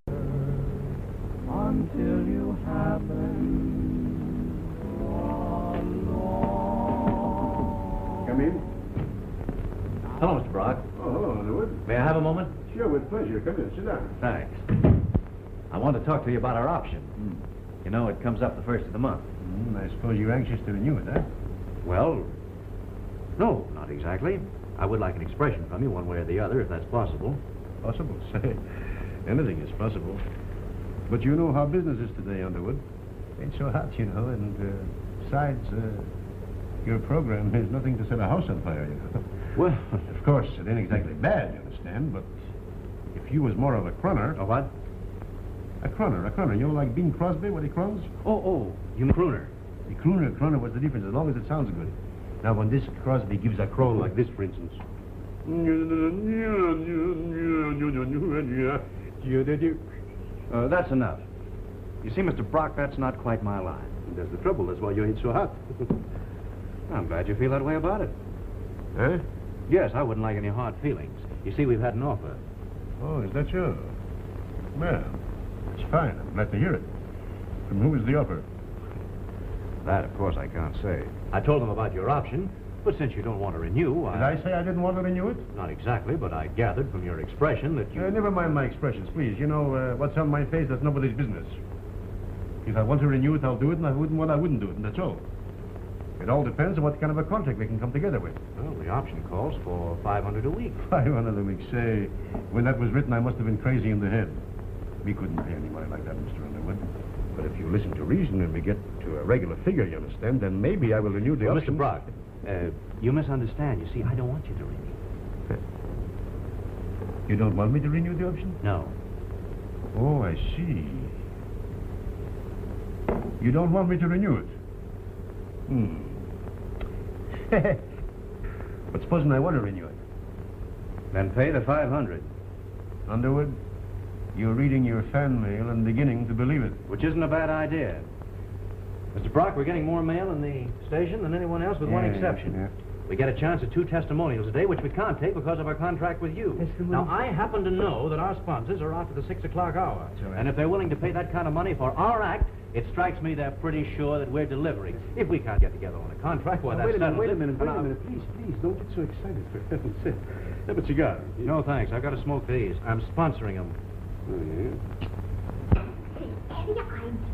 until you happened along. Come in. Hello, Mr. Brock. Oh, hello, Underwood. May I have a moment? Sure, with pleasure. Come in, sit down. Thanks. I want to talk to you about our option. You know, it comes up the first of the month. I suppose you're anxious to renew it, huh? Well, no, not exactly. I would like an expression from you one way or the other, if that's possible. Possible? Say, anything is possible. But you know how business is today, Underwood. Ain't so hot, you know, and besides, your program is nothing to set a house on fire, you know. Well, of course, it ain't exactly bad, you understand, but if you was more of a crooner... A what? A crooner. You know, like Bing Crosby, what he croons? Oh, you mean crooner. The crooner, what's the difference, as long as it sounds good. Now, when this Crosby gives a croon like this, for instance... That's enough. You see, Mr. Brock, that's not quite my line. That's the trouble. That's why you ain't so hot. I'm glad you feel that way about it. Huh? Yes, I wouldn't like any hard feelings. You see, we've had an offer. Oh, is that so? Well, it's fine. I'm glad to hear it. From who is the offer? That, of course, I can't say. I told them about your option, but since you don't want to renew, Did I say I didn't want to renew it? Not exactly, but I gathered from your expression that you... Never mind my expressions, please. You know, what's on my face, that's nobody's business. If I want to renew it, I'll do it, and I wouldn't do it, and that's all. It all depends on what kind of a contract we can come together with. Well, the option calls for $500 a week. $500 a week, say. When that was written, I must have been crazy in the head. We couldn't pay any money like that, Mr. Underwood. But if you listen to reason and we get to a regular figure, you understand, then maybe I will renew the option. Mr. Brock, you misunderstand. You see, I don't want you to renew. You don't want me to renew the option? No. Oh, I see. You don't want me to renew it? But supposing I want to renew it? Then pay the $500. Underwood, you're reading your fan mail and beginning to believe it. Which isn't a bad idea. Mr. Brock, we're getting more mail in the station than anyone else with one exception. Yeah. We get a chance at 2 testimonials a day, which we can't take because of our contract with you. Now, I happen to know that our sponsors are out to the 6 o'clock hour. right. And if they're willing to pay that kind of money for our act, it strikes me they're pretty sure that we're delivering. If we can't get together on a contract, well, that's Wait a minute, settles it. wait a minute. Please, don't get so excited, for heaven's sake. Have a cigar. No, thanks. I've got to smoke these. I'm sponsoring them. Oh, yeah? Eddie,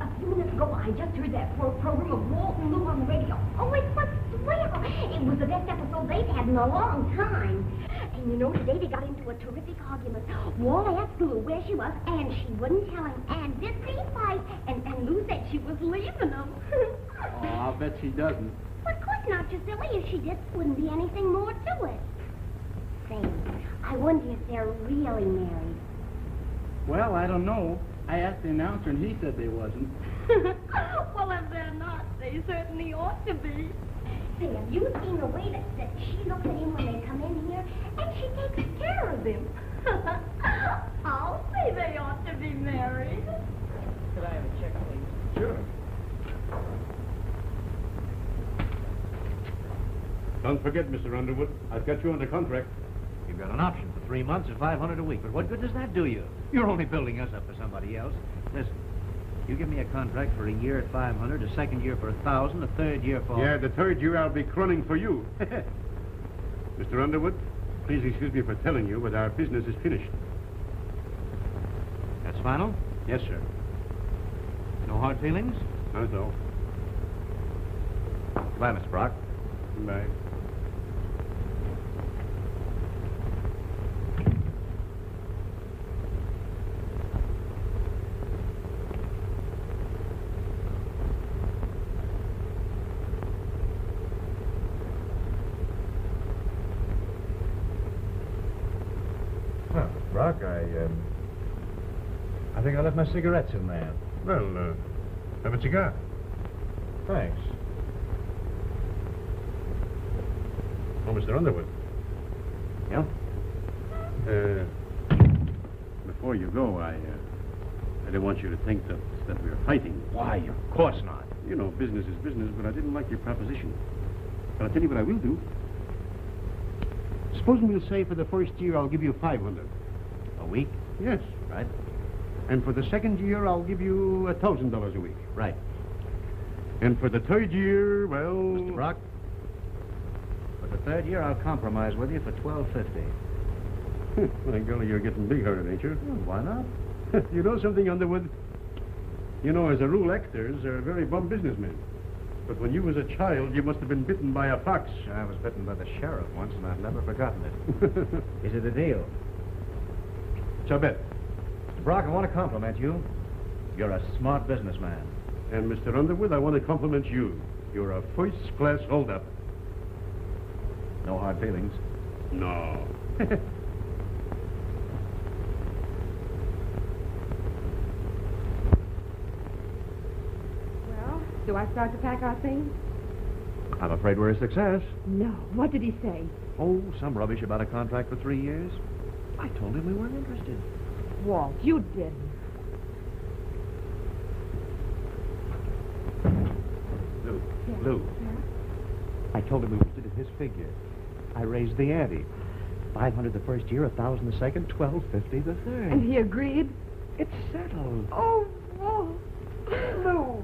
a few minutes ago, I just heard that program of Walt and Lou on the radio. Oh, it was swell. It was the best episode they've had in a long time. And you know, today they got into a terrific argument. Walt asked Lou where she was, and she wouldn't tell him. And this they fight, and Lou said she was leaving him. Oh, I'll bet she doesn't. Well, of course not, you silly. If she did, wouldn't be anything more to it. Say, I wonder if they're really married. Well, I don't know. I asked the announcer, and he said they wasn't. Well, if they're not, they certainly ought to be. Say, have you seen the way that she looks at him when they come in here? And she takes care of him. I'll say they ought to be married. Could I have a check, please? Sure. Don't forget, Mr. Underwood, I've got you under contract. You've got an option for 3 months at $500 a week, but what good does that do you? You're only building us up for somebody else. Listen, you give me a contract for a year at $500, a second year for $1,000, a third year for... Yeah, the third year I'll be crunning for you. Mr. Underwood, please excuse me for telling you, but our business is finished. That's final? Yes, sir. No hard feelings? Not at all. Goodbye, Mr. Brock. Goodbye. Brock, I think I left my cigarettes in there. Well, have a cigar. Thanks. Oh, Mr. Underwood. Yeah? Before you go, I didn't want you to think that we were fighting. Why, of course not. You know, business is business, but I didn't like your proposition. But I'll tell you what I will do. Supposing we'll say for the first year I'll give you $500. A week? Yes. Right. And for the second year I'll give you $1,000 a week. Right. And for the third year, well... Mr. Brock, for the third year I'll compromise with you for $1,250. My golly, you're getting big-hearted, ain't you? Well, why not? You know something, Underwood? You know, as a rule, actors are very bum businessmen. But when you was a child, you must have been bitten by a fox. I was bitten by the sheriff once, and I've never forgotten it. Is it a deal? So bet. Mr. Brock, I want to compliment you. You're a smart businessman. And Mr. Underwood, I want to compliment you. You're a first-class hold-up. No hard feelings? No. Well, do I start to pack our things? I'm afraid we're a success. No. What did he say? Oh, some rubbish about a contract for 3 years. I told him we weren't interested. Walt, you didn't. Lou. I told him we wanted his figure. I raised the ante. $500 the first year, $1,000 the second, $1,250 the third. And he agreed? It's settled. Oh, Walt. Lou.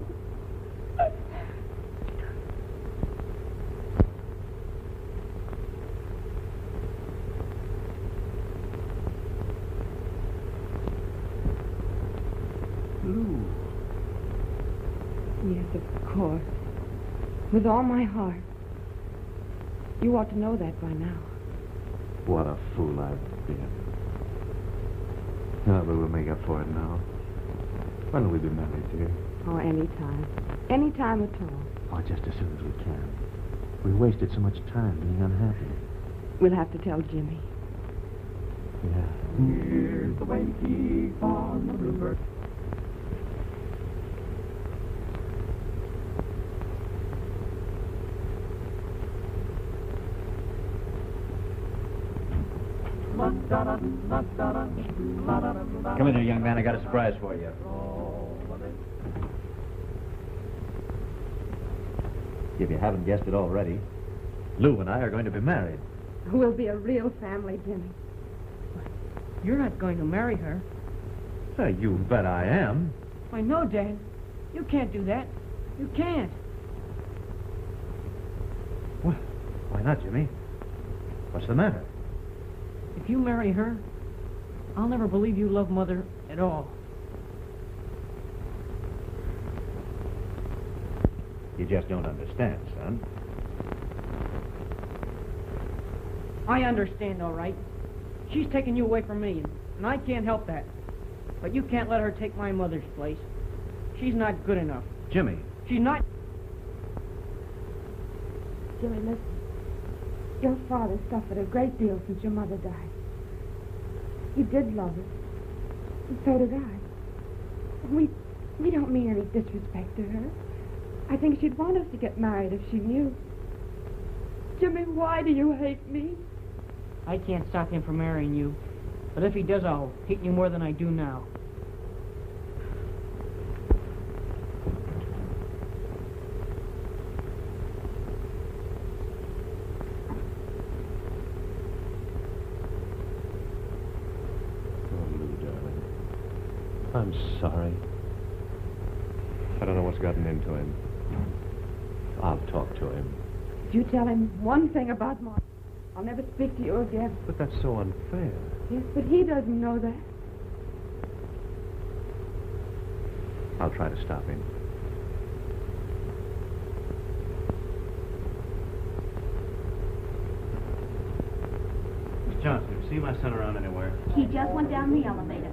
Lou. Yes, of course. With all my heart. You ought to know that by now. What a fool I've been. No, but we'll make up for it now. When will we be married, dear? Oh, any time. Any time at all. Oh, just as soon as we can. We wasted so much time being unhappy. We'll have to tell Jimmy. Yeah. Here's the way keep on the river. Come in here, young man. I got a surprise for you. If you haven't guessed it already, Lou and I are going to be married. We'll be a real family, Jimmy. You're not going to marry her. You bet I am. I know, Dad. You can't do that. You can't. Well, why not, Jimmy? What's the matter? If you marry her, I'll never believe you love Mother at all. You just don't understand, son. I understand, all right. She's taking you away from me, and I can't help that. But you can't let her take my mother's place. She's not good enough. Jimmy. She's not... Jimmy, listen. Your father suffered a great deal since your mother died. He did love her. And so did I. And we don't mean any disrespect to her. I think she'd want us to get married if she knew. Jimmy, why do you hate me? I can't stop him from marrying you. But if he does, I'll hate you more than I do now. I'm sorry. I don't know what's gotten into him. I'll talk to him. If you tell him one thing about Mark, I'll never speak to you again. But that's so unfair. Yes, but he doesn't know that. I'll try to stop him. Miss Johnson, have you seen my son around anywhere? He just went down the elevator.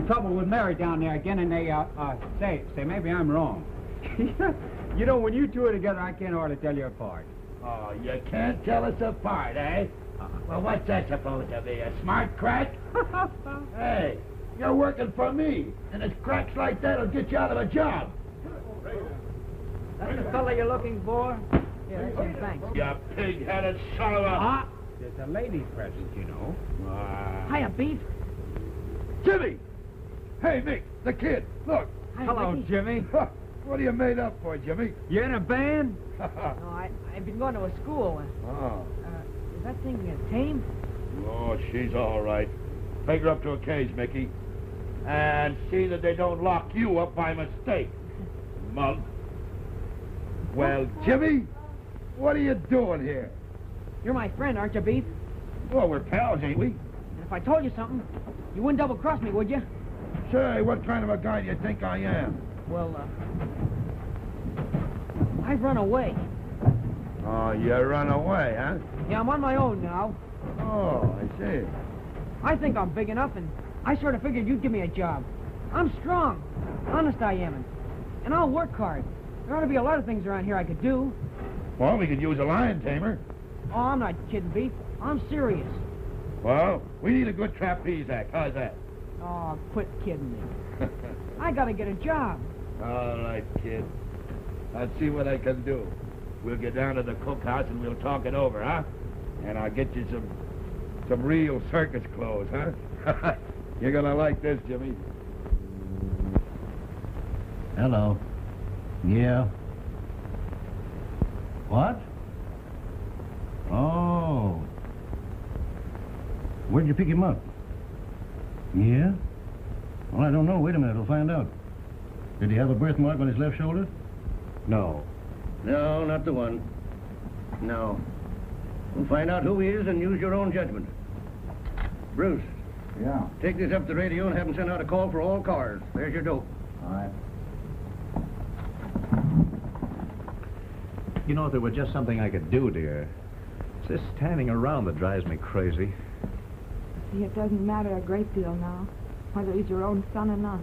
Trouble with Mary down there again, and they, say, maybe I'm wrong. You know, when you two are together, I can't hardly tell you apart. Oh, you can't tell us apart, eh? Well, what's that supposed to be, a smart crack? Hey, you're working for me, and it's cracks like that'll get you out of a job. That's the fella you're looking for? Yeah, that's him, thanks. You pig-headed son of a... It's a lady's present, you know. Hiya, Beef. Jimmy! Hey, Mick, the kid, look. Hello, Ricky. Jimmy. What are you made up for, Jimmy? You in a band? No, I've been going to a school. Is that thing tame? Oh, she's all right. Take her up to a cage, Mickey. And see that they don't lock you up by mistake, mug. Well, Jimmy, what are you doing here? You're my friend, aren't you, Beef? Well, we're pals, ain't we? And if I told you something, you wouldn't double-cross me, would you? Say, what kind of a guy do you think I am? Well, I've run away. Oh, you run away, huh? Yeah, I'm on my own now. Oh, I see. I think I'm big enough, and I sort of figured you'd give me a job. I'm strong. Honest I am. And I'll work hard. There ought to be a lot of things around here I could do. Well, we could use a lion tamer. Oh, I'm not kidding, Beef. I'm serious. Well, we need a good trapeze act. How's that? Oh, quit kidding me. I gotta get a job. All right, kid. I'll see what I can do. We'll get down to the cookhouse and we'll talk it over, huh? And I'll get you some real circus clothes, huh? You're gonna like this, Jimmy. Hello. Yeah. What? Oh. Where'd you pick him up? Yeah? Well, I don't know. Wait a minute, we'll find out. Did he have a birthmark on his left shoulder? No. No, not the one. No. We'll find out who he is and use your own judgment. Bruce. Yeah? Take this up to the radio and have them send out a call for all cars. There's your dope. All right. You know, if there were just something I could do, dear. It's this standing around that drives me crazy. See, it doesn't matter a great deal now, whether he's your own son or not.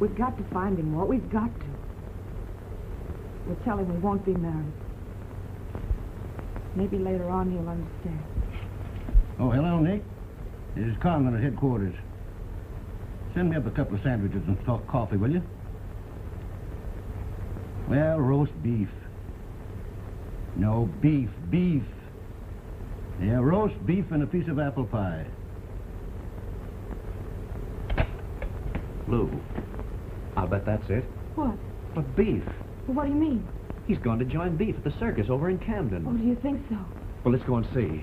We've got to find him, Walt. We've got to. We'll tell him we won't be married. Maybe later on he'll understand. Oh, hello, Nick. This is Conlon at headquarters. Send me up a couple of sandwiches and coffee, will you? Well, roast beef. No, beef. Yeah, roast beef and a piece of apple pie. Lou, I'll bet that's it. What? A beef. Well, what do you mean? He's going to join Beef at the circus over in Camden. Oh, do you think so? Well, let's go and see.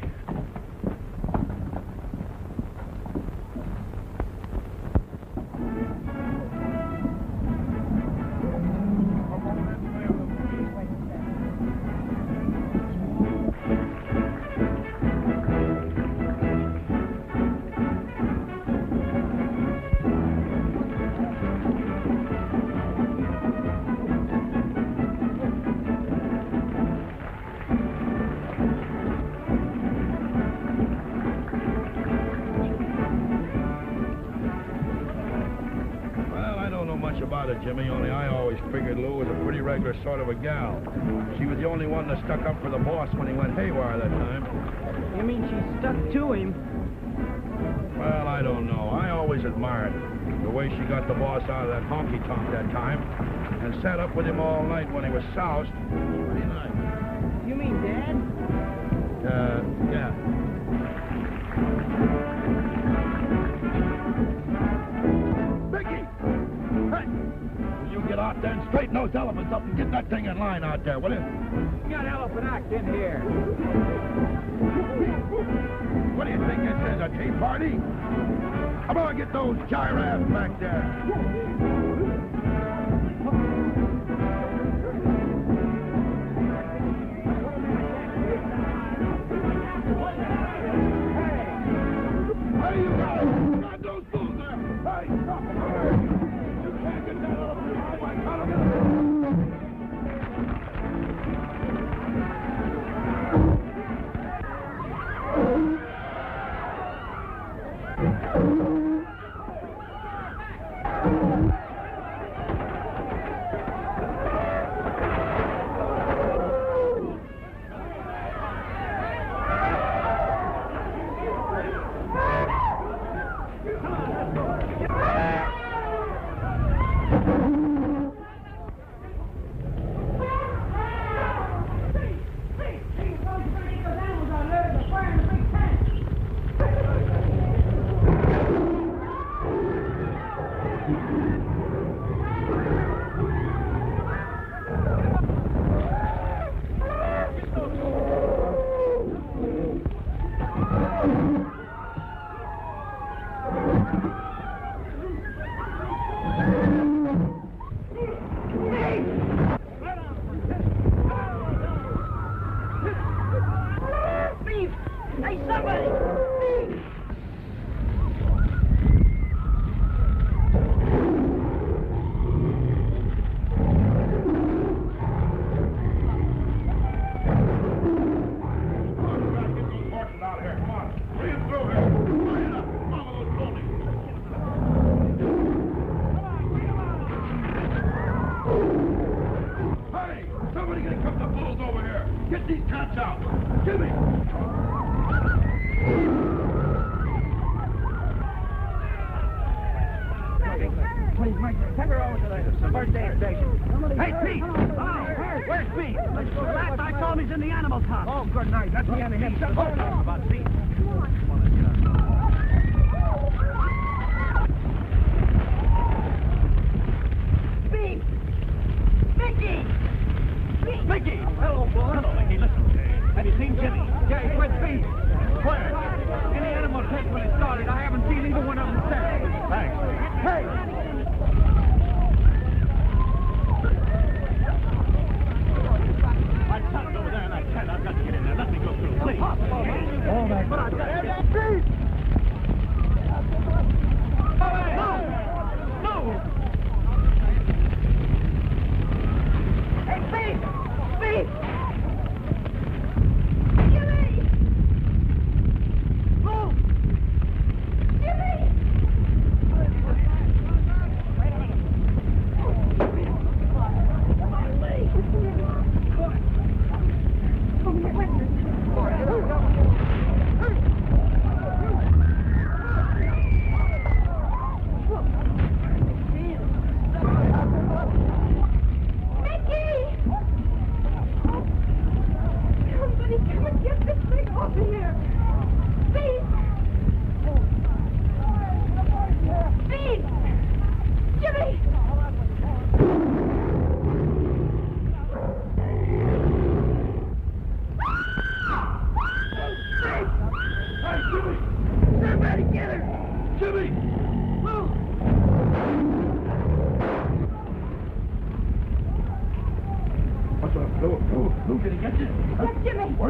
Jimmy, only I always figured Lou was a pretty regular sort of a gal. She was the only one that stuck up for the boss when he went haywire that time. You mean she stuck to him? Well, I don't know. I always admired the way she got the boss out of that honky-tonk that time and sat up with him all night when he was soused. Pretty nice. You mean Dad? Yeah. Get out there and straighten those elephants up and get that thing in line out there, will you? You got elephant act in here. What do you think this is, a tea party? Come on, get those giraffes back there. Hey, you guys! Got those fools there! Hey, stop! You can't get that elephant!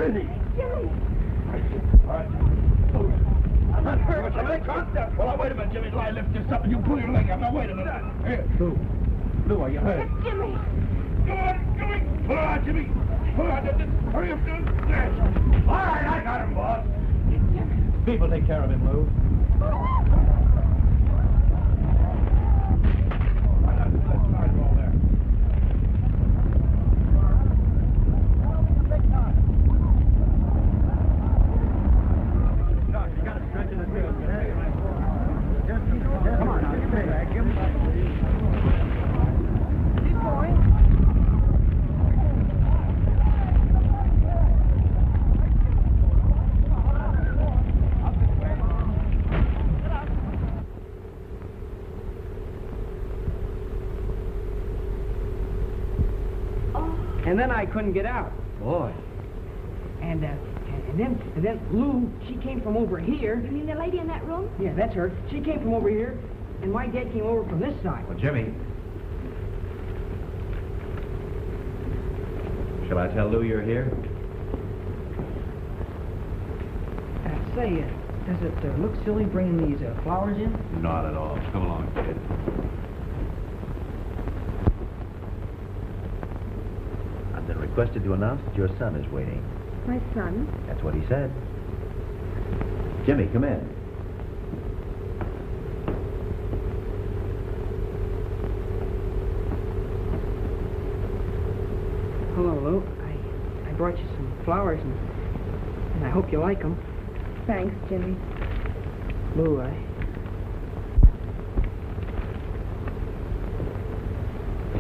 Jimmy! Jimmy! I'm not hurt. Well, wait a minute, Jimmy. Till I lift this up and you pull your leg up. Now, wait a minute. Here. Lou, are you hurt? Jimmy! Come on, Jimmy! Pull on, Jimmy! Pull on, just hurry up, there. All right, I got him, boss. People take care of him, Lou. And then I couldn't get out. Boy. And then Lou, she came from over here. You mean the lady in that room? Yeah, that's her. She came from over here, and my dad came over from this side. Well, Jimmy. Shall I tell Lou you're here? Say, does it look silly bringing these flowers in? Not at all. Come along, kid. I've been requested to announce that your son is waiting. My son? That's what he said. Jimmy, come in. Hello, Lou. I brought you some flowers, and I hope you like them. Thanks, Jimmy. Lou, I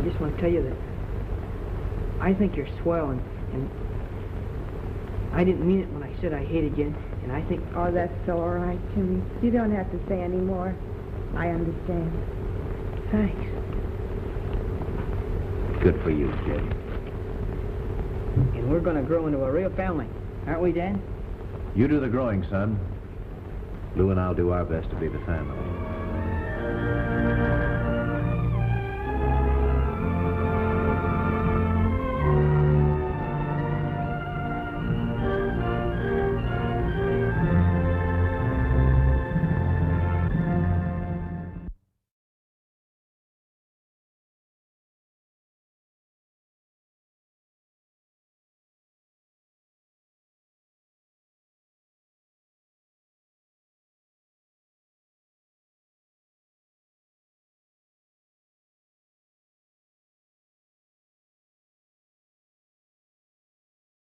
just want to tell you that I think you're swell, and I didn't mean it when I said I hated you, and I think... Oh, that's all right, Jimmy. You don't have to say any more. I understand. Thanks. Good for you, kid. And we're going to grow into a real family, aren't we, Dad? You do the growing, son. Lou and I'll do our best to be the family.